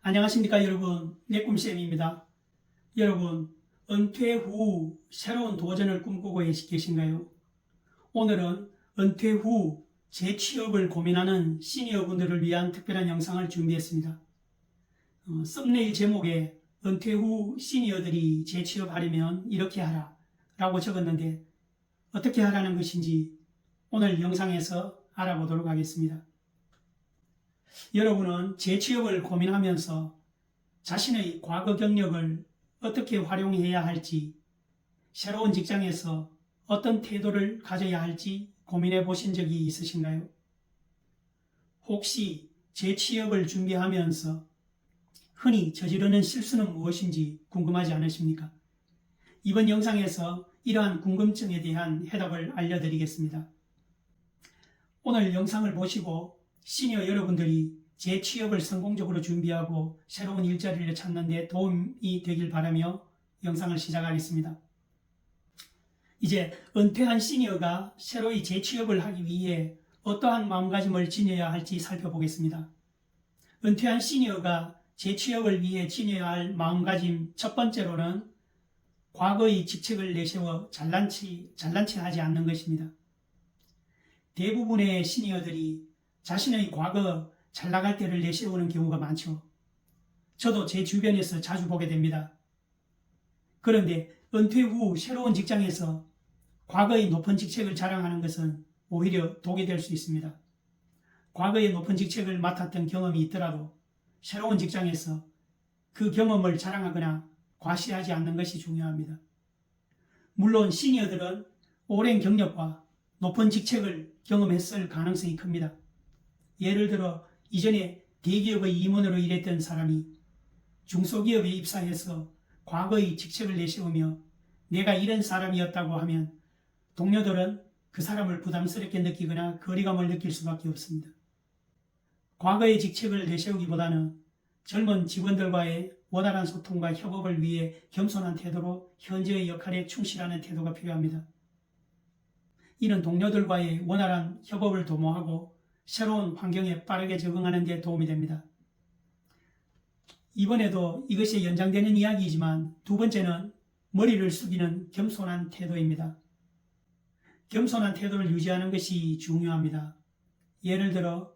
안녕하십니까 여러분, 내꿈쌤입니다. 여러분, 은퇴 후 새로운 도전을 꿈꾸고 계신가요? 오늘은 은퇴 후 재취업을 고민하는 시니어분들을 위한 특별한 영상을 준비했습니다. 썸네일 제목에 은퇴 후 시니어들이 재취업하려면 이렇게 하라 라고 적었는데 어떻게 하라는 것인지 오늘 영상에서 알아보도록 하겠습니다. 여러분은 재취업을 고민하면서 자신의 과거 경력을 어떻게 활용해야 할지, 새로운 직장에서 어떤 태도를 가져야 할지 고민해 보신 적이 있으신가요? 혹시 재취업을 준비하면서 흔히 저지르는 실수는 무엇인지 궁금하지 않으십니까? 이번 영상에서 이러한 궁금증에 대한 해답을 알려드리겠습니다. 오늘 영상을 보시고 시니어 여러분들이 재취업을 성공적으로 준비하고 새로운 일자리를 찾는 데 도움이 되길 바라며 영상을 시작하겠습니다. 이제 은퇴한 시니어가 새로이 재취업을 하기 위해 어떠한 마음가짐을 지녀야 할지 살펴보겠습니다. 은퇴한 시니어가 재취업을 위해 지녀야 할 마음가짐 첫 번째로는 과거의 직책을 내세워 잘난치 하지 않는 것입니다. 대부분의 시니어들이 자신의 과거 잘 나갈 때를 내세우는 경우가 많죠. 저도 제 주변에서 자주 보게 됩니다. 그런데 은퇴 후 새로운 직장에서 과거의 높은 직책을 자랑하는 것은 오히려 독이 될 수 있습니다. 과거의 높은 직책을 맡았던 경험이 있더라도 새로운 직장에서 그 경험을 자랑하거나 과시하지 않는 것이 중요합니다. 물론 시니어들은 오랜 경력과 높은 직책을 경험했을 가능성이 큽니다. 예를 들어 이전에 대기업의 임원으로 일했던 사람이 중소기업에 입사해서 과거의 직책을 내세우며 내가 이런 사람이었다고 하면 동료들은 그 사람을 부담스럽게 느끼거나 거리감을 느낄 수밖에 없습니다. 과거의 직책을 내세우기보다는 젊은 직원들과의 원활한 소통과 협업을 위해 겸손한 태도로 현재의 역할에 충실하는 태도가 필요합니다. 이는 동료들과의 원활한 협업을 도모하고 새로운 환경에 빠르게 적응하는 데 도움이 됩니다. 이번에도 이것이 연장되는 이야기이지만 두 번째는 머리를 숙이는 겸손한 태도입니다. 겸손한 태도를 유지하는 것이 중요합니다. 예를 들어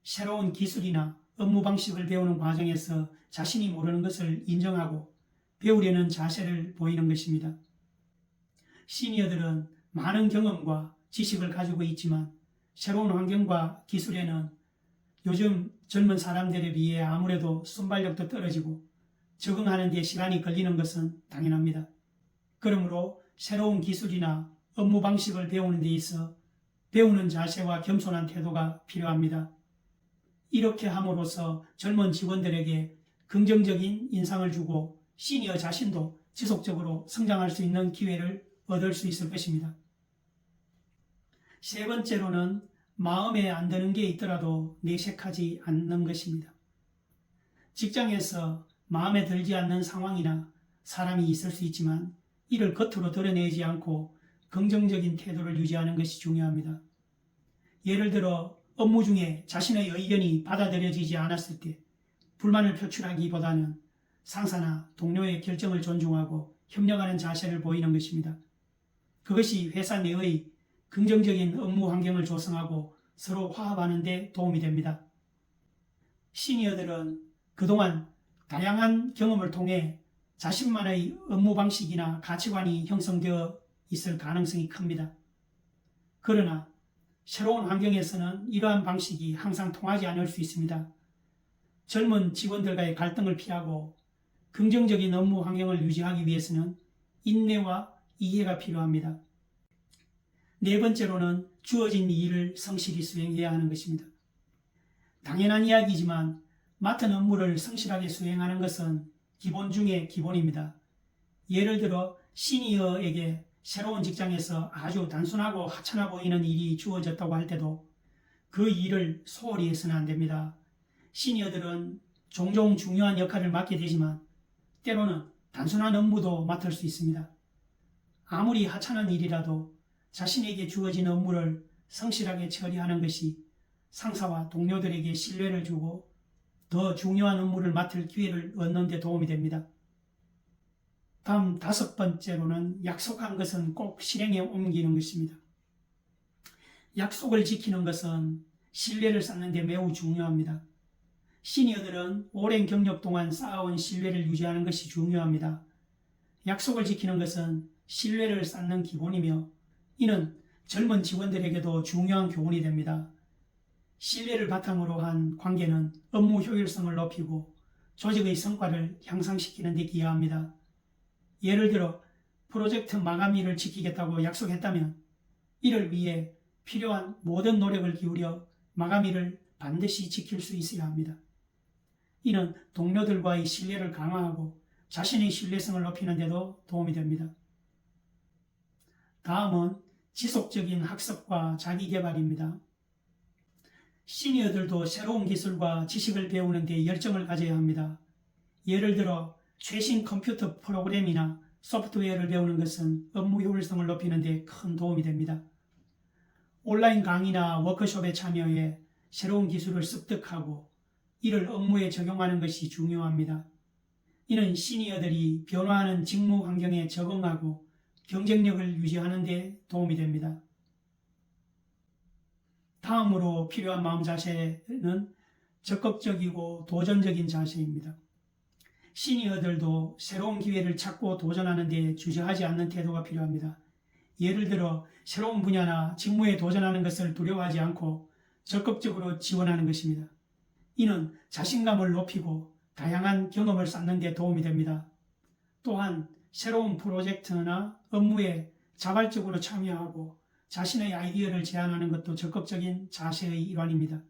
새로운 기술이나 업무 방식을 배우는 과정에서 자신이 모르는 것을 인정하고 배우려는 자세를 보이는 것입니다. 시니어들은 많은 경험과 지식을 가지고 있지만 새로운 환경과 기술에는 요즘 젊은 사람들에 비해 아무래도 순발력도 떨어지고 적응하는 데 시간이 걸리는 것은 당연합니다. 그러므로 새로운 기술이나 업무 방식을 배우는 데 있어 배우는 자세와 겸손한 태도가 필요합니다. 이렇게 함으로써 젊은 직원들에게 긍정적인 인상을 주고 시니어 자신도 지속적으로 성장할 수 있는 기회를 얻을 수 있을 것입니다. 세 번째로는 마음에 안 드는 게 있더라도 내색하지 않는 것입니다. 직장에서 마음에 들지 않는 상황이나 사람이 있을 수 있지만 이를 겉으로 드러내지 않고 긍정적인 태도를 유지하는 것이 중요합니다. 예를 들어 업무 중에 자신의 의견이 받아들여지지 않았을 때 불만을 표출하기보다는 상사나 동료의 결정을 존중하고 협력하는 자세를 보이는 것입니다. 그것이 회사 내의 긍정적인 업무 환경을 조성하고 서로 화합하는 데 도움이 됩니다. 시니어들은 그동안 다양한 경험을 통해 자신만의 업무 방식이나 가치관이 형성되어 있을 가능성이 큽니다. 그러나 새로운 환경에서는 이러한 방식이 항상 통하지 않을 수 있습니다. 젊은 직원들과의 갈등을 피하고 긍정적인 업무 환경을 유지하기 위해서는 인내와 이해가 필요합니다. 네 번째로는 주어진 일을 성실히 수행해야 하는 것입니다. 당연한 이야기지만 맡은 업무를 성실하게 수행하는 것은 기본 중의 기본입니다. 예를 들어 시니어에게 새로운 직장에서 아주 단순하고 하찮아 보이는 일이 주어졌다고 할 때도 그 일을 소홀히 해서는 안 됩니다. 시니어들은 종종 중요한 역할을 맡게 되지만 때로는 단순한 업무도 맡을 수 있습니다. 아무리 하찮은 일이라도 자신에게 주어진 업무를 성실하게 처리하는 것이 상사와 동료들에게 신뢰를 주고 더 중요한 업무를 맡을 기회를 얻는 데 도움이 됩니다. 다음 5번째로는 약속한 것은 꼭 실행에 옮기는 것입니다. 약속을 지키는 것은 신뢰를 쌓는 데 매우 중요합니다. 시니어들은 오랜 경력 동안 쌓아온 신뢰를 유지하는 것이 중요합니다. 약속을 지키는 것은 신뢰를 쌓는 기본이며 이는 젊은 직원들에게도 중요한 교훈이 됩니다. 신뢰를 바탕으로 한 관계는 업무 효율성을 높이고 조직의 성과를 향상시키는 데 기여합니다. 예를 들어 프로젝트 마감일을 지키겠다고 약속했다면 이를 위해 필요한 모든 노력을 기울여 마감일을 반드시 지킬 수 있어야 합니다. 이는 동료들과의 신뢰를 강화하고 자신의 신뢰성을 높이는 데도 도움이 됩니다. 다음은 지속적인 학습과 자기개발입니다. 시니어들도 새로운 기술과 지식을 배우는 데 열정을 가져야 합니다. 예를 들어 최신 컴퓨터 프로그램이나 소프트웨어를 배우는 것은 업무 효율성을 높이는 데 큰 도움이 됩니다. 온라인 강의나 워크숍에 참여해 새로운 기술을 습득하고 이를 업무에 적용하는 것이 중요합니다. 이는 시니어들이 변화하는 직무 환경에 적응하고 경쟁력을 유지하는 데 도움이 됩니다. 다음으로 필요한 마음 자세는 적극적이고 도전적인 자세입니다. 시니어들도 새로운 기회를 찾고 도전하는 데 주저하지 않는 태도가 필요합니다. 예를 들어 새로운 분야나 직무에 도전하는 것을 두려워하지 않고 적극적으로 지원하는 것입니다. 이는 자신감을 높이고 다양한 경험을 쌓는 데 도움이 됩니다. 또한 새로운 프로젝트나 업무에 자발적으로 참여하고 자신의 아이디어를 제안하는 것도 적극적인 자세의 일환입니다.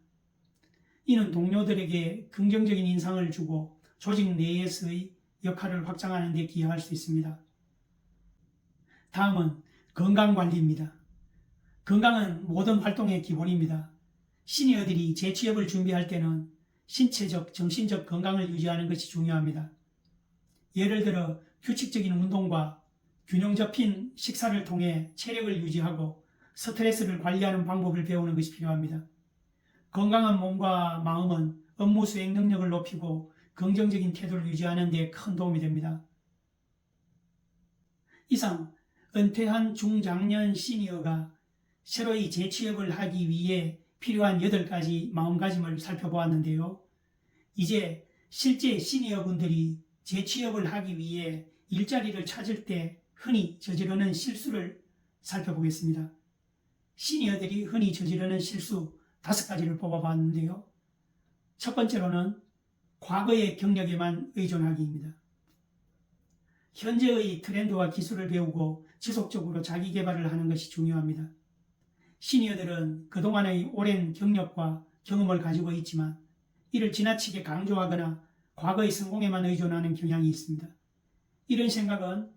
이는 동료들에게 긍정적인 인상을 주고 조직 내에서의 역할을 확장하는 데 기여할 수 있습니다. 다음은 건강관리입니다. 건강은 모든 활동의 기본입니다. 시니어들이 재취업을 준비할 때는 신체적, 정신적 건강을 유지하는 것이 중요합니다. 예를 들어 규칙적인 운동과 균형 잡힌 식사를 통해 체력을 유지하고 스트레스를 관리하는 방법을 배우는 것이 필요합니다. 건강한 몸과 마음은 업무 수행 능력을 높이고 긍정적인 태도를 유지하는 데 큰 도움이 됩니다. 이상 은퇴한 중장년 시니어가 새로이 재취업을 하기 위해 필요한 8가지 마음가짐을 살펴보았는데요. 이제 실제 시니어분들이 재취업을 하기 위해 일자리를 찾을 때 흔히 저지르는 실수를 살펴보겠습니다. 시니어들이 흔히 저지르는 실수 5가지를 뽑아봤는데요. 첫 번째로는 과거의 경력에만 의존하기입니다. 현재의 트렌드와 기술을 배우고 지속적으로 자기 개발을 하는 것이 중요합니다. 시니어들은 그동안의 오랜 경력과 경험을 가지고 있지만 이를 지나치게 강조하거나 과거의 성공에만 의존하는 경향이 있습니다. 이런 생각은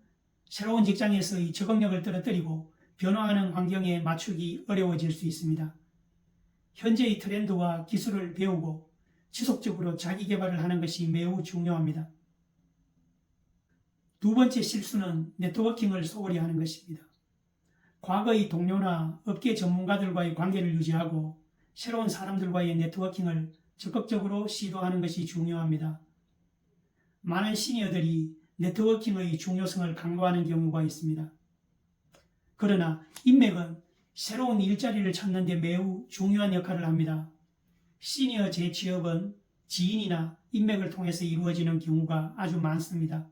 새로운 직장에서의 적응력을 떨어뜨리고 변화하는 환경에 맞추기 어려워질 수 있습니다. 현재의 트렌드와 기술을 배우고 지속적으로 자기 개발을 하는 것이 매우 중요합니다. 두 번째 실수는 네트워킹을 소홀히 하는 것입니다. 과거의 동료나 업계 전문가들과의 관계를 유지하고 새로운 사람들과의 네트워킹을 적극적으로 시도하는 것이 중요합니다. 많은 시니어들이 네트워킹의 중요성을 강조하는 경우가 있습니다. 그러나 인맥은 새로운 일자리를 찾는 데 매우 중요한 역할을 합니다. 시니어 재취업은 지인이나 인맥을 통해서 이루어지는 경우가 아주 많습니다.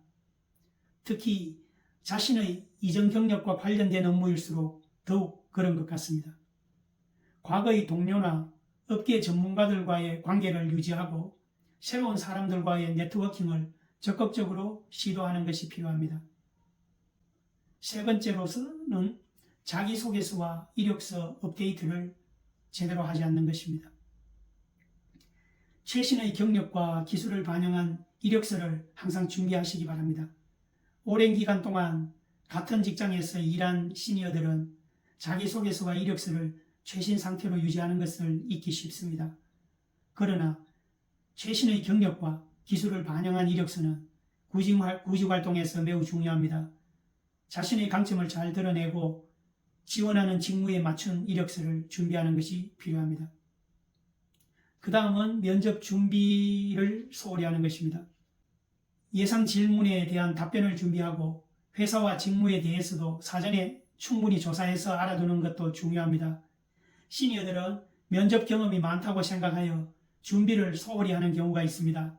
특히 자신의 이전 경력과 관련된 업무일수록 더욱 그런 것 같습니다. 과거의 동료나 업계 전문가들과의 관계를 유지하고 새로운 사람들과의 네트워킹을 적극적으로 시도하는 것이 필요합니다. 세 번째로서는 자기소개서와 이력서 업데이트를 제대로 하지 않는 것입니다. 최신의 경력과 기술을 반영한 이력서를 항상 준비하시기 바랍니다. 오랜 기간 동안 같은 직장에서 일한 시니어들은 자기소개서와 이력서를 최신 상태로 유지하는 것을 잊기 쉽습니다. 그러나 최신의 경력과 기술을 반영한 이력서는 구직 활동에서 매우 중요합니다. 자신의 강점을 잘 드러내고 지원하는 직무에 맞춘 이력서를 준비하는 것이 필요합니다. 그 다음은 면접 준비를 소홀히 하는 것입니다. 예상 질문에 대한 답변을 준비하고 회사와 직무에 대해서도 사전에 충분히 조사해서 알아두는 것도 중요합니다. 시니어들은 면접 경험이 많다고 생각하여 준비를 소홀히 하는 경우가 있습니다.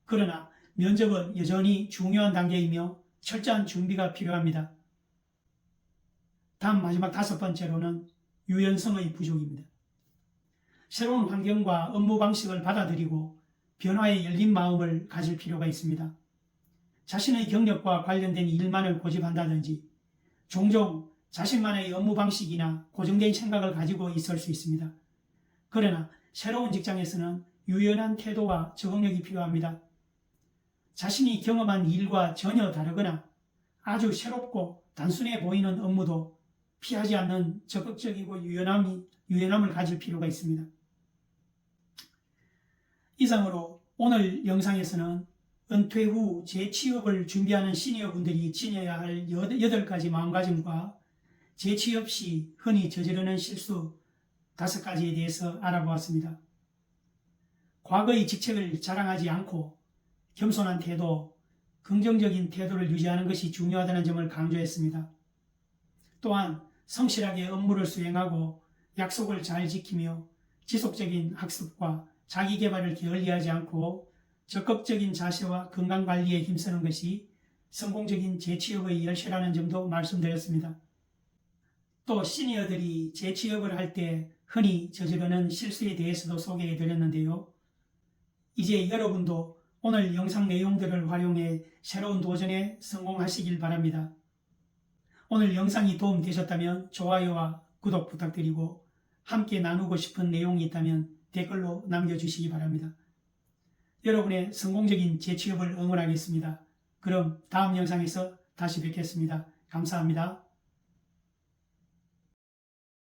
그러나 면접은 여전히 중요한 단계이며 철저한 준비가 필요합니다. 다음 마지막 5번째로는 유연성의 부족입니다. 새로운 환경과 업무 방식을 받아들이고 변화에 열린 마음을 가질 필요가 있습니다. 자신의 경력과 관련된 일만을 고집한다든지 종종 자신만의 업무 방식이나 고정된 생각을 가지고 있을 수 있습니다. 그러나 새로운 직장에서는 유연한 태도와 적응력이 필요합니다. 자신이 경험한 일과 전혀 다르거나 아주 새롭고 단순해 보이는 업무도 피하지 않는 적극적이고 유연함을 가질 필요가 있습니다. 이상으로 오늘 영상에서는 은퇴 후 재취업을 준비하는 시니어분들이 지녀야 할 8가지 마음가짐과 재취업 시 흔히 저지르는 실수 5가지에 대해서 알아보았습니다. 과거의 직책을 자랑하지 않고 겸손한 태도, 긍정적인 태도를 유지하는 것이 중요하다는 점을 강조했습니다. 또한 성실하게 업무를 수행하고 약속을 잘 지키며 지속적인 학습과 자기개발을 게을리하지 않고 적극적인 자세와 건강관리에 힘쓰는 것이 성공적인 재취업의 열쇠라는 점도 말씀드렸습니다. 또 시니어들이 재취업을 할 때 흔히 저지르는 실수에 대해서도 소개해드렸는데요. 이제 여러분도 오늘 영상 내용들을 활용해 새로운 도전에 성공하시길 바랍니다. 오늘 영상이 도움되셨다면 좋아요와 구독 부탁드리고 함께 나누고 싶은 내용이 있다면 댓글로 남겨주시기 바랍니다. 여러분의 성공적인 재취업을 응원하겠습니다. 그럼 다음 영상에서 다시 뵙겠습니다. 감사합니다.